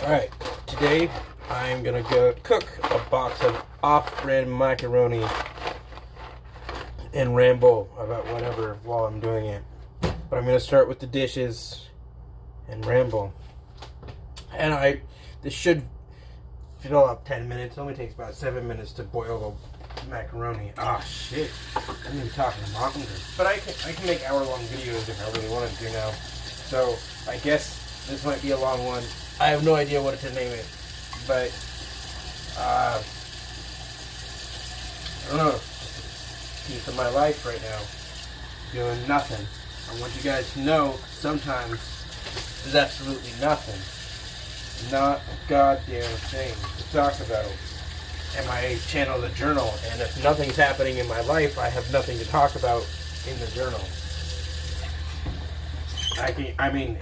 Alright, today I'm gonna go cook a box of off-brand macaroni and ramble about whatever while I'm doing it. But I'm gonna start with the dishes and ramble. And this should fill up 10 minutes. It only takes about 7 minutes to boil the macaroni. Ah, shit. I'm gonna be talking longer. But I can make hour-long videos if I really wanted to now. So, I guess this might be a long one. I have no idea what to name it, but I don't know. Piece of my life right now, doing nothing. I want you guys to know sometimes there's absolutely nothing, not a goddamn thing to talk about. And my channel is a journal, and if nothing's happening in my life, I have nothing to talk about in the journal.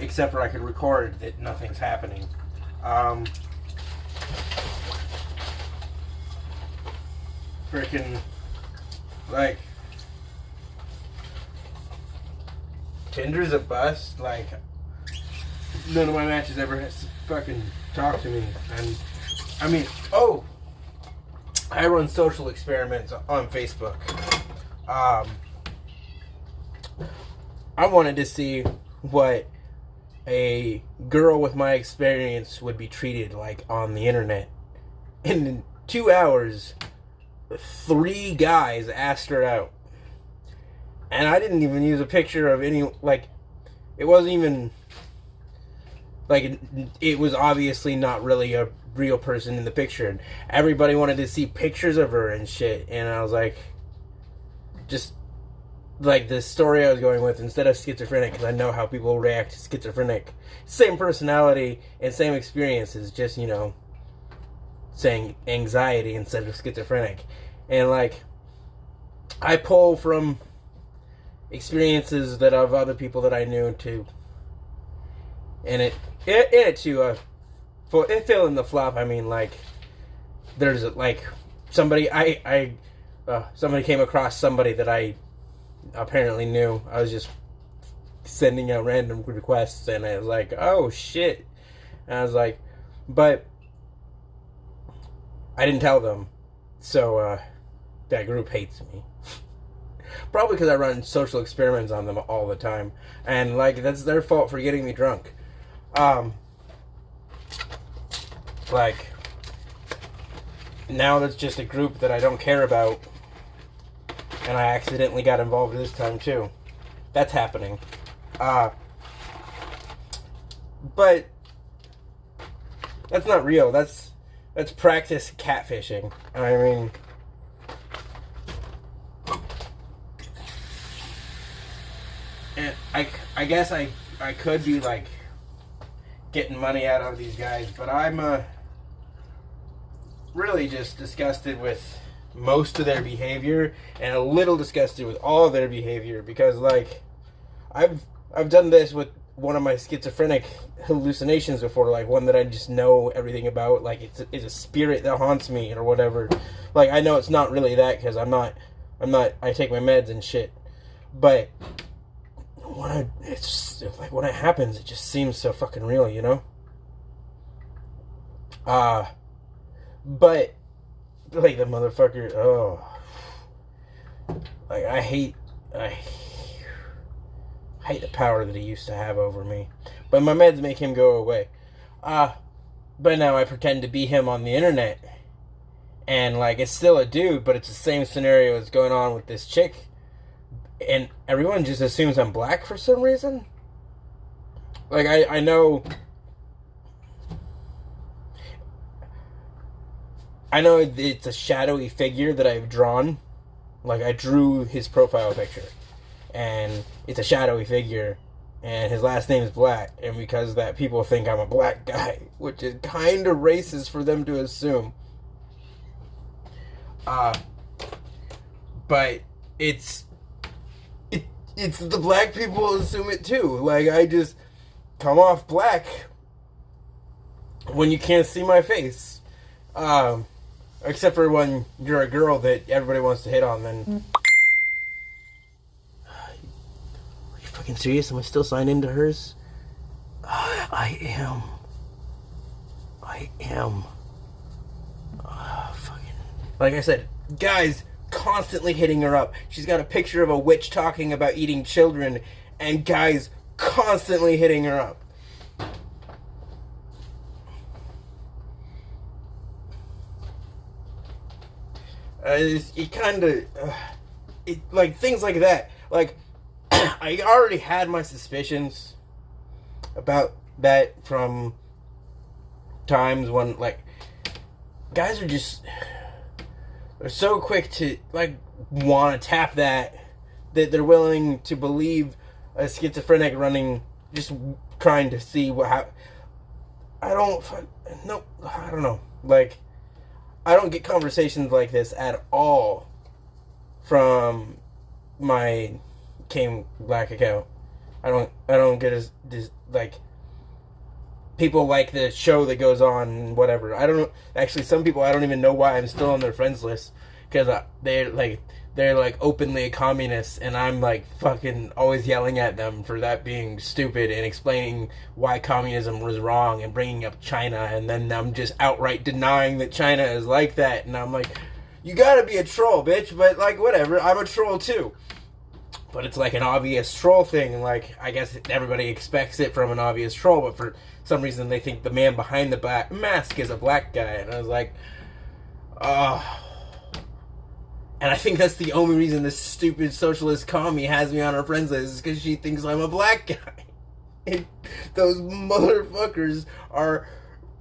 Except for I could record that nothing's happening. Freaking, like, Tinder's a bust. Like, none of my matches ever has to fucking talk to me. And, I run social experiments on Facebook. I wanted to see what a girl with my experience would be treated like on the internet. And in 2 hours, 3 guys asked her out. And I didn't even use a picture of any, like, it wasn't even, like, it was obviously not really a real person in the picture. And everybody wanted to see pictures of her and shit. And I was like, just, like, the story I was going with, instead of schizophrenic, because I know how people react to schizophrenic. Same personality and same experiences, just, saying anxiety instead of schizophrenic. And, like, I pull from experiences that of other people that I knew to, and it fill in the flop. I mean, like, there's, like, somebody, somebody came across somebody that I apparently knew. I was just sending out random requests, and I was like, oh shit. And I was like, but I didn't tell them. So that group hates me. Probably because I run social experiments on them all the time, and, like, that's their fault for getting me drunk. Like, now that's just a group that I don't care about. And I accidentally got involved this time, too. That's happening. But that's not real. That's practice catfishing. I mean, and I guess I could be, like, getting money out of these guys, but I'm really just disgusted with most of their behavior, and a little disgusted with all of their behavior, because, like, I've done this with one of my schizophrenic hallucinations before, like one that I just know everything about, like it's a spirit that haunts me or whatever. Like, I know it's not really that, because I take my meds and shit, but when it happens, it just seems so fucking real, but, like, the motherfucker, like, I hate the power that he used to have over me. But my meds make him go away. But now I pretend to be him on the internet. And, like, it's still a dude, but it's the same scenario that's going on with this chick. And everyone just assumes I'm black for some reason. Like, I know it's a shadowy figure that I've drawn. Like, I drew his profile picture, and it's a shadowy figure, and his last name is Black, and because of that, people think I'm a black guy, which is kind of racist for them to assume. But it's the black people assume it too. Like, I just come off black when you can't see my face. Except for when you're a girl that everybody wants to hit on, then... Are you fucking serious? Am I still signed into hers? I am. I am. Fucking. Like I said, guys constantly hitting her up. She's got a picture of a witch talking about eating children, and guys constantly hitting her up. It kind of, like things like that. Like, I already had my suspicions about that from times when, like, guys are just, they're so quick to, like, want to tap that they're willing to believe a schizophrenic running, just trying to see I don't know. Like, I don't get conversations like this at all from my Came Black account. I don't get this like people like the show that goes on, whatever. I don't know. Actually, some people I don't even know why I'm still on their friends list, because they're like openly a communist, and I'm like fucking always yelling at them for that being stupid and explaining why communism was wrong and bringing up China, and then I'm just outright denying that China is like that, and I'm like, you gotta be a troll, bitch, but like whatever, I'm a troll too. But it's like an obvious troll thing, like I guess everybody expects it from an obvious troll, but for some reason they think the man behind the black mask is a black guy, and I was like, oh. And I think that's the only reason this stupid socialist commie has me on her friends list, is because she thinks I'm a black guy. And those motherfuckers are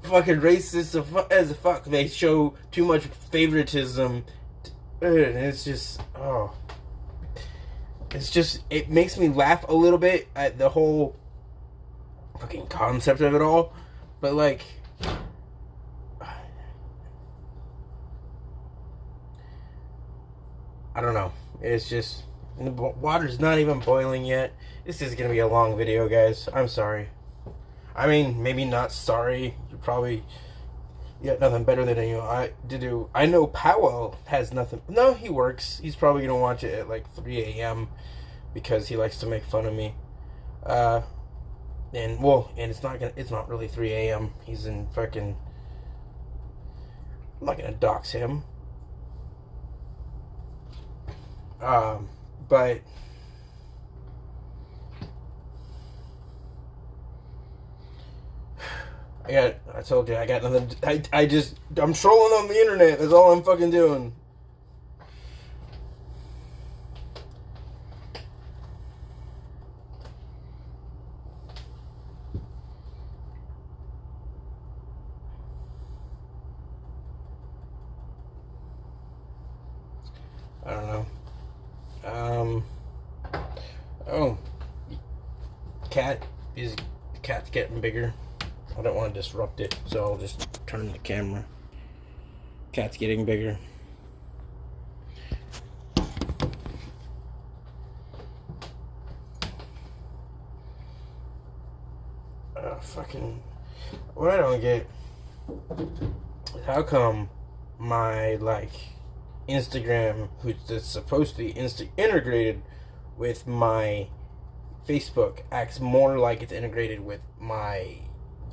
fucking racist as fuck. They show too much favoritism. And it's just, oh. It's just, it makes me laugh a little bit at the whole fucking concept of it all. But like, I don't know. It's just, the water's not even boiling yet. This is gonna be a long video, guys. I'm sorry. I mean, maybe not sorry. You probably got nothing better than to do. I know Powell has nothing. No, he works. He's probably gonna watch it at like 3 a.m. because he likes to make fun of me. And it's not really 3 a.m. He's in fucking. I'm not gonna dox him. But I told you I got nothing. I'm trolling on the internet. That's all I'm fucking doing. I don't know. Oh, cat's getting bigger. I don't want to disrupt it, so I'll just turn the camera. Cat's getting bigger. Fucking, what I don't get is how come my Instagram, that's supposed to be integrated with my Facebook, acts more like it's integrated with my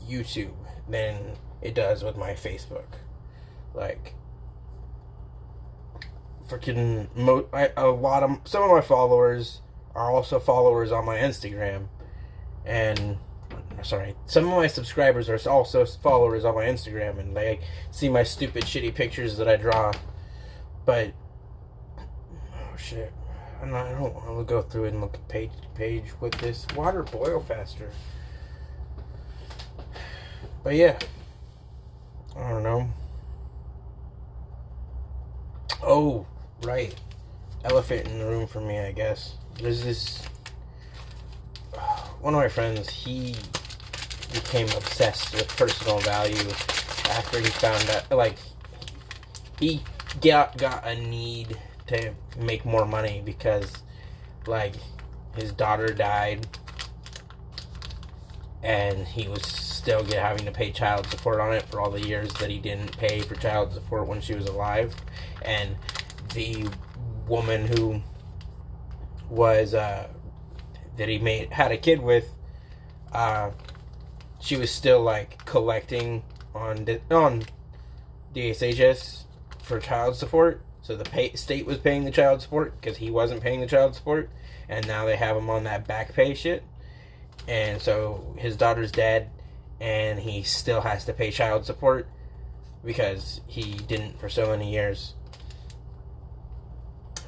YouTube than it does with my Facebook. Like, freaking some of my followers are also followers on my Instagram, and some of my subscribers are also followers on my Instagram, and they see my stupid shitty pictures that I draw. But oh shit, I don't want to go through and look at page to page with this. Water boil faster. But yeah, I don't know. Oh, right. Elephant in the room for me, I guess. There's this, one of my friends, he became obsessed with personal value after he found out, he got a need to make more money because, his daughter died, and he was still having to pay child support on it for all the years that he didn't pay for child support when she was alive. And the woman who was that he had a kid with, she was still collecting on DSHS for child support. So the state was paying the child support because he wasn't paying the child support, and now they have him on that back pay shit. And so his daughter's dead, and he still has to pay child support because he didn't for so many years.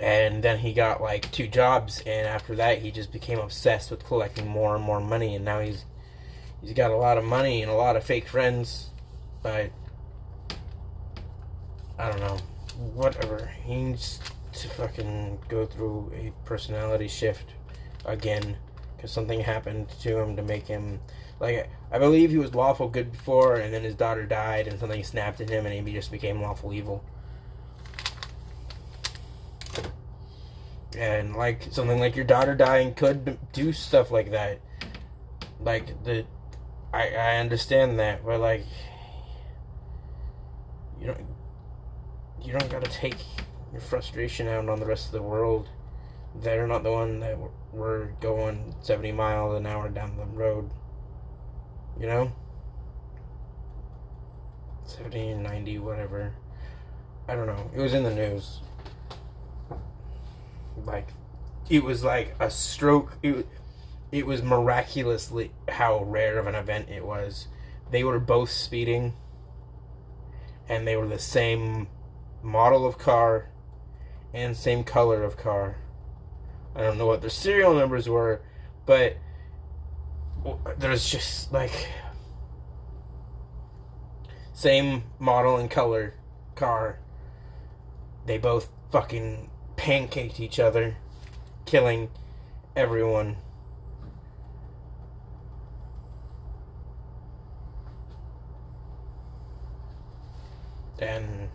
And then he got like 2 jobs, and after that he just became obsessed with collecting more and more money, and now he's got a lot of money and a lot of fake friends, but I don't know, whatever. He needs to fucking go through a personality shift again, because something happened to him to make him, like, I believe he was lawful good before, and then his daughter died, and something snapped in him, and he just became lawful evil. And, like, something like your daughter dying could do stuff like that. Like, I understand that, but, like, you don't gotta take your frustration out on the rest of the world. They're not the one that were going 70 miles an hour down the road. You know? 70, 90, whatever. I don't know. It was in the news. Like, it was like a stroke. It was miraculously how rare of an event it was. They were both speeding, and they were the same model of car and same color of car. I don't know what their serial numbers were, but there's just like same model and color car. They both fucking pancaked each other, killing everyone. And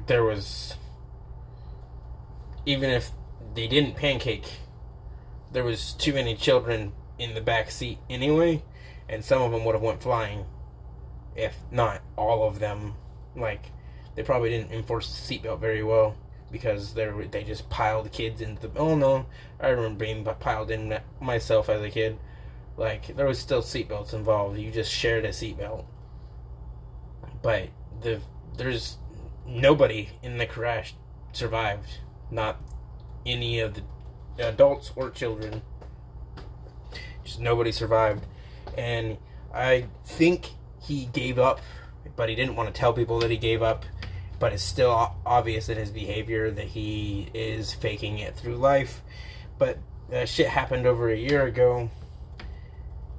there was, even if they didn't pancake, there was too many children in the back seat anyway, and some of them would have went flying, if not all of them. Like, they probably didn't enforce the seatbelt very well, because they just piled kids into the... Oh no, I remember being piled in myself as a kid. Like, there was still seatbelts involved. You just shared a seatbelt. But there's nobody in the crash survived. Not any of the adults or children. Just nobody survived. And I think he gave up, but he didn't want to tell people that he gave up. But it's still obvious in his behavior that he is faking it through life. But that shit happened over a year ago,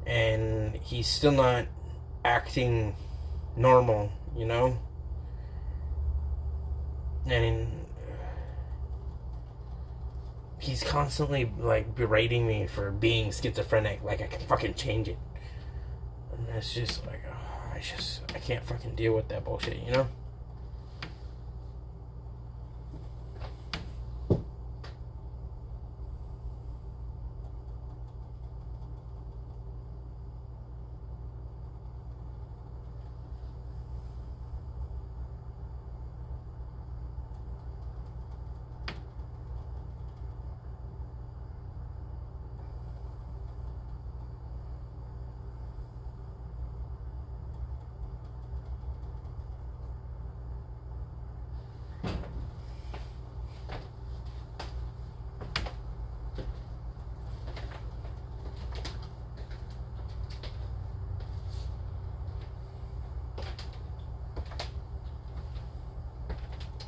and he's still not acting normal, you know? And he's constantly, like, berating me for being schizophrenic, like I can fucking change it. And that's just like, I can't fucking deal with that bullshit, you know?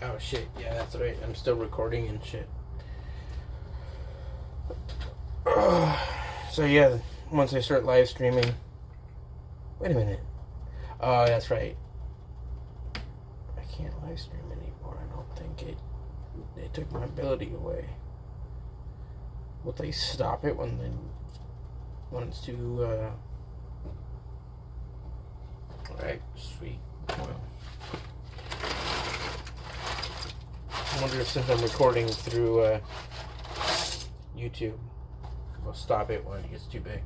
Oh shit, yeah, that's right. I'm still recording and shit. So yeah, once I start live streaming... Wait a minute. Oh, that's right. I can't live stream anymore. I don't think they took my ability away. Will they stop it when it's too... Alright, sweet. Well... I wonder if since I'm recording through YouTube, we'll stop it when it gets too big.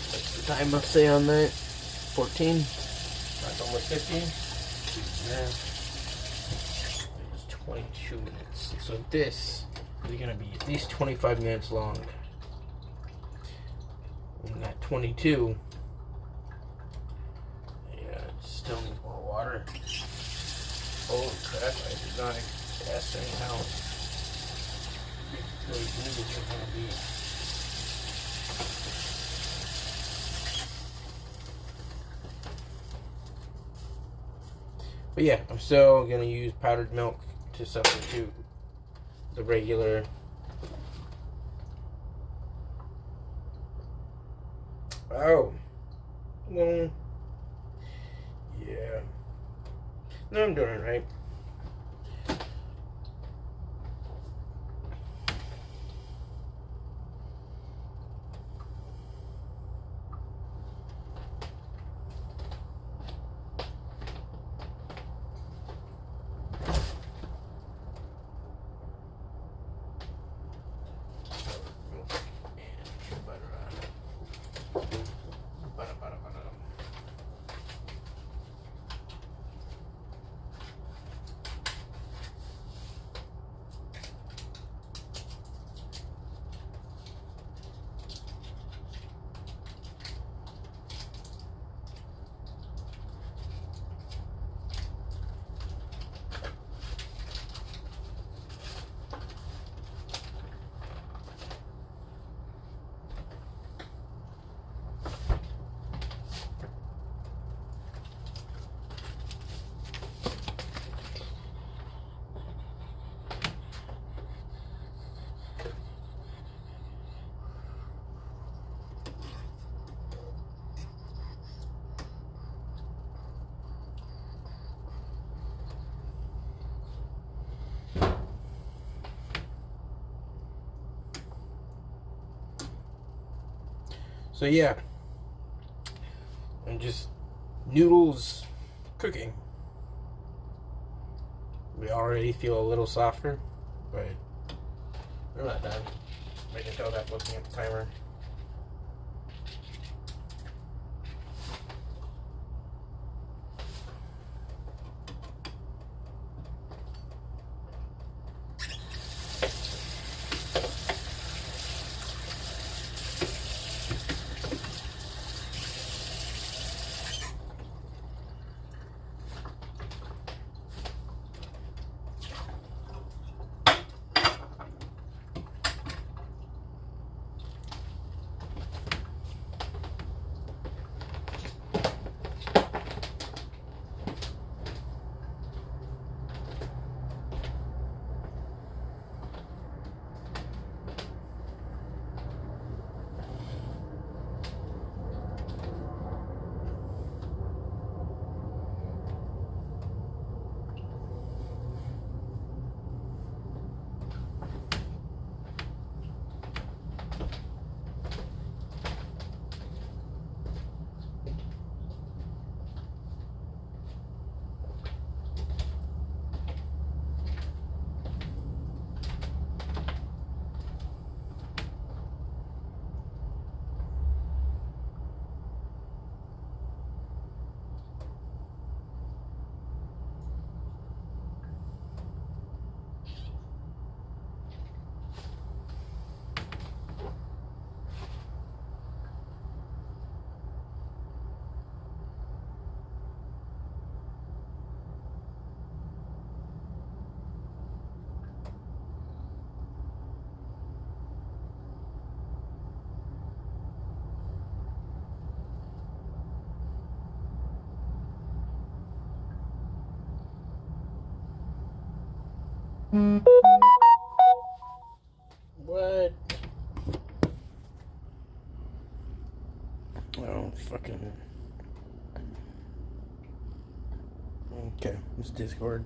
What's the time must say on that? 14? That's almost 15? Yeah. It's 22 minutes. So this is going to be at least 25 minutes long. 22. Yeah, still need more water. Holy crap, I did not estimate how really good it's going to be. But yeah, I'm still going to use powdered milk to substitute the regular. Oh. Well, yeah. No, I'm doing it right. So yeah, and just noodles cooking. We already feel a little softer, but we're not done. I can tell that looking at the timer. What? Oh, fucking. Okay, it's Discord.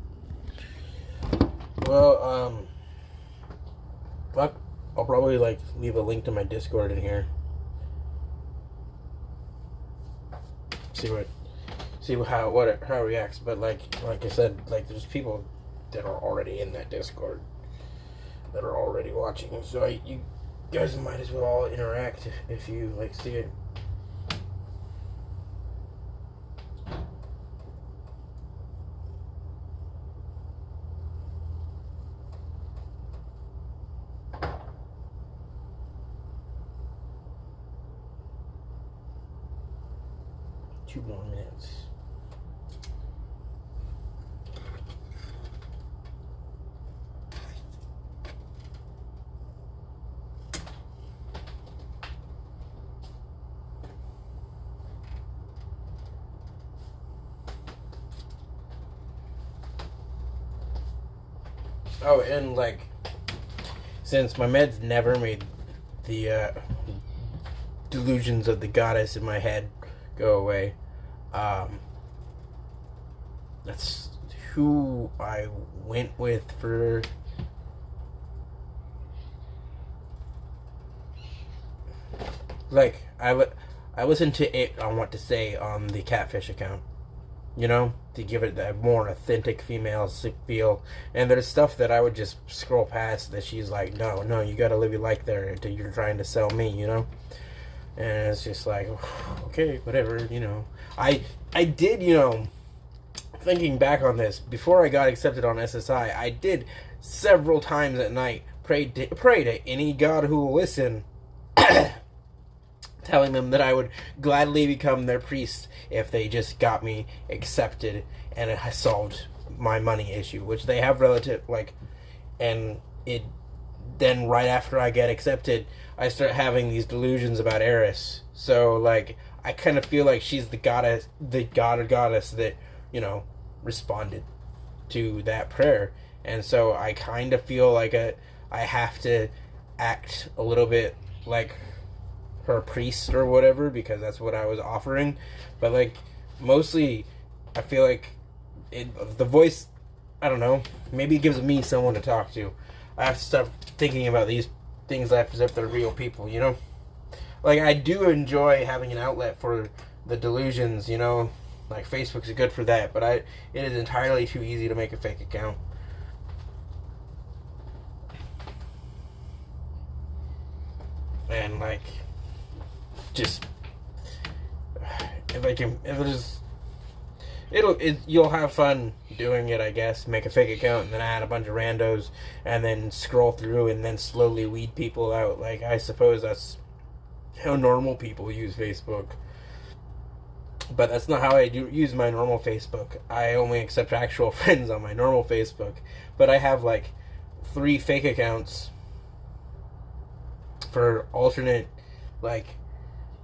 Well, fuck. I'll probably like leave a link to my Discord in here. See how it reacts. But like I said, like there's people that are already in that Discord that are already watching. So you guys might as well all interact if you like see it. 2 more minutes. Oh, and like, since my meds never made the delusions of the goddess in my head go away, that's who I went with for like I listened to it on what to say on the Catfish account, you know, to give it that more authentic female feel. And there's stuff that I would just scroll past that she's like, no, you gotta live your life there until you're trying to sell me, you know. And it's just like, okay, whatever, you know. I did, you know, thinking back on this, before I got accepted on SSI, I did several times at night pray to any god who will listen, telling them that I would gladly become their priest if they just got me accepted and it has solved my money issue, which they have relative, like, and it, then right after I get accepted, I start having these delusions about Eris. So, like, I kind of feel like she's the goddess, the god or goddess that, you know, responded to that prayer. And so I kind of feel like I have to act a little bit like her priest or whatever, because that's what I was offering. But like, mostly I feel like the voice, I don't know, maybe it gives me someone to talk to. I have to start thinking about these things as if they're real people, you know. Like, I do enjoy having an outlet for the delusions, you know, like Facebook's good for that, but it is entirely too easy to make a fake account. And like, just you'll have fun doing it, I guess. Make a fake account and then add a bunch of randos and then scroll through and then slowly weed people out. Like, I suppose that's how normal people use Facebook. But that's not how I use my normal Facebook. I only accept actual friends on my normal Facebook. But I have like 3 fake accounts for alternate, like,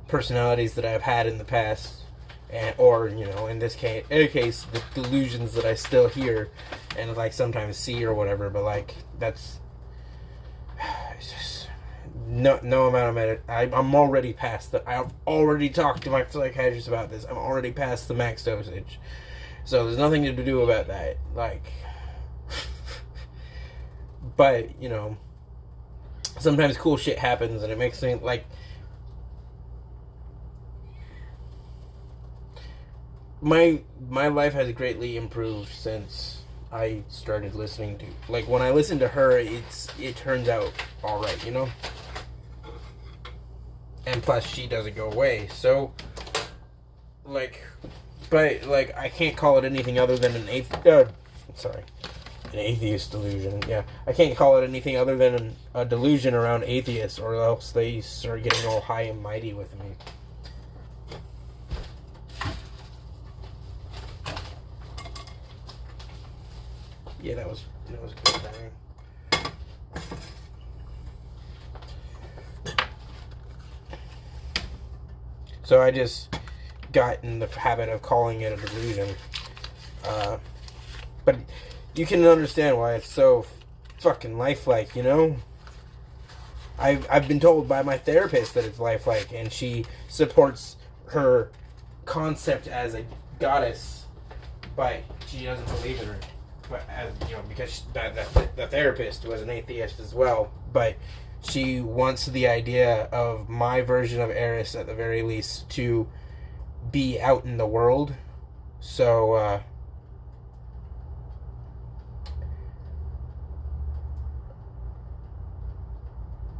personalities that I've had in the past, and or, you know, in this case, the delusions that I still hear and like sometimes see or whatever. But like, that's, it's just no amount of I'm already past the. I've already talked to my psychiatrist about this. I'm already past the max dosage, so there's nothing to do about that. Like, but you know, sometimes cool shit happens and it makes me like, my life has greatly improved since I started listening to, like, when I listen to her, it turns out all right, you know. And plus, she doesn't go away, so like, but like, I can't call it anything other than an atheist delusion. Yeah, I can't call it anything other than a delusion around atheists, or else they start getting all high and mighty with me. Yeah, that was good timing. So I just got in the habit of calling it a delusion. But you can understand why it's so fucking lifelike, you know? I've been told by my therapist that it's lifelike, and she supports her concept as a goddess, but she doesn't believe in her. But as you know, because the therapist was an atheist as well, but she wants the idea of my version of Eris, at the very least, to be out in the world. So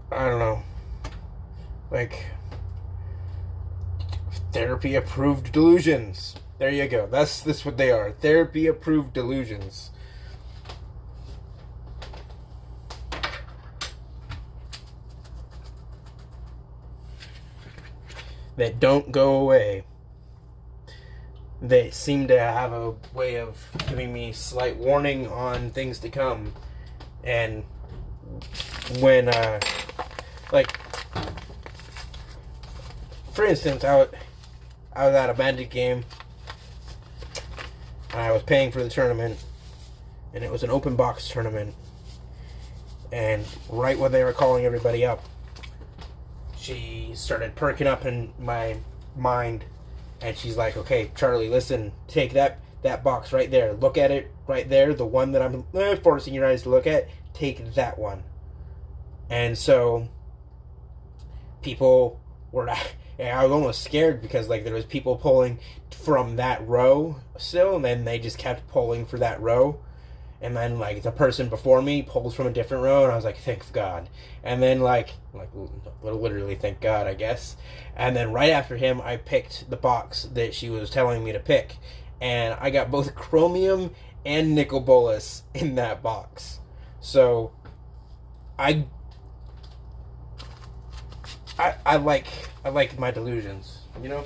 I don't know, like, therapy approved delusions. There you go. That's what they are. Therapy approved delusions. That don't go away. they seem to have a way of giving me slight warning on things to come. And when, like, for instance, I was at a Magic game, and I was paying for the tournament, and it was an open box tournament. And right when they were calling everybody up, she started perking up in my mind, and she's like, "Okay, Charlie, listen, take that box right there. Look at it right there, the one that I'm forcing your eyes to look at. Take that one." And so people were, I was almost scared because like there was people pulling from that row still, and then they just kept pulling for that row. And then, like, the person before me pulls from a different row, and I was like, thank God. And then, like literally, thank God, I guess. And then right after him, I picked the box that she was telling me to pick. And I got both chromium and nicol bolas in that box. So, I like my delusions, you know?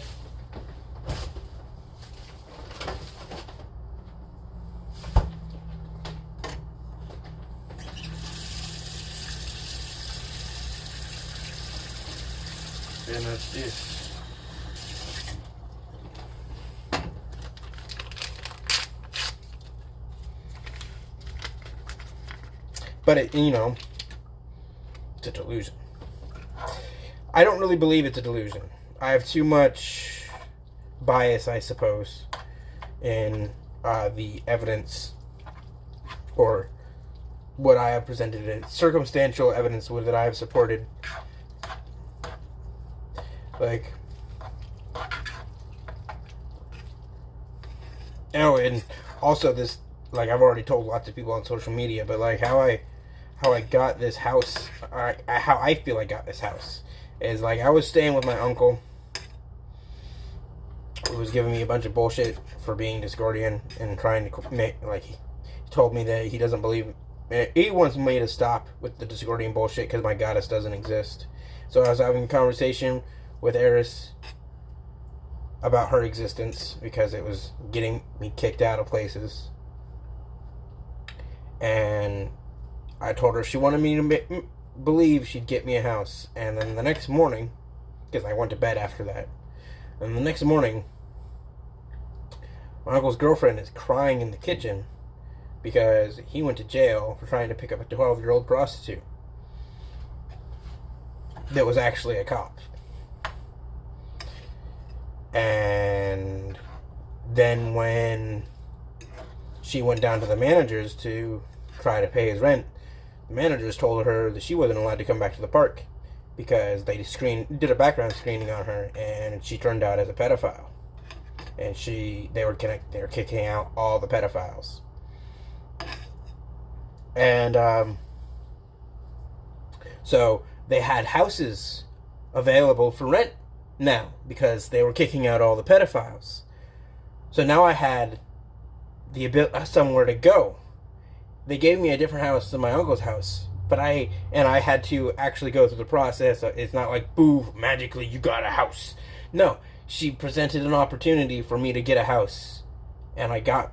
And that's this. But it, you know, it's a delusion. I don't really believe it's a delusion. I have too much bias, I suppose, in the evidence, or what I have presented as circumstantial evidence that I have supported. Like, oh, and also this, like, I've already told lots of people on social media, but like how I got this house, how I feel I got this house, is like I was staying with my uncle, who was giving me a bunch of bullshit for being Discordian and trying to make, like, he told me that he doesn't believe, he wants me to stop with the Discordian bullshit because my goddess doesn't exist. So I was having a conversation with Eris about her existence because it was getting me kicked out of places. And I told her if she wanted me to believe, she'd get me a house. And then the next morning, because I went to bed after that, and the next morning, my uncle's girlfriend is crying in the kitchen because he went to jail for trying to pick up a 12-year-old prostitute that was actually a cop. And then when she went down to the managers to try to pay his rent, the managers told her that she wasn't allowed to come back to the park because they did a background screening on her, and she turned out as a pedophile. And they were kicking out all the pedophiles. And so they had houses available for rent now because they were kicking out all the pedophiles. So now I had the ability, somewhere to go. They gave me a different house than my uncle's house, but I had to actually go through the process. It's not like, boo, magically you got a house. No, she presented an opportunity for me to get a house, and I got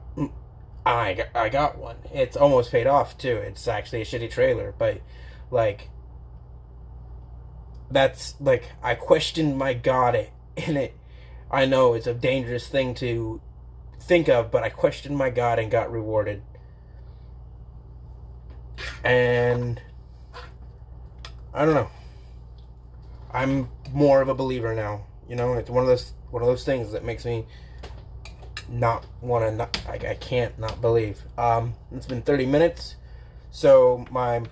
one. It's almost paid off too. It's actually a shitty trailer, but like, that's like, I questioned my God in it. I know it's a dangerous thing to think of, but I questioned my God and got rewarded. And I don't know. I'm more of a believer now. You know, it's one of those things that makes me not want to. I can't not believe. It's been 30 minutes, so my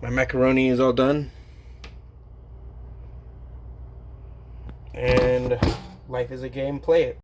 macaroni is all done. And life is a game, play it.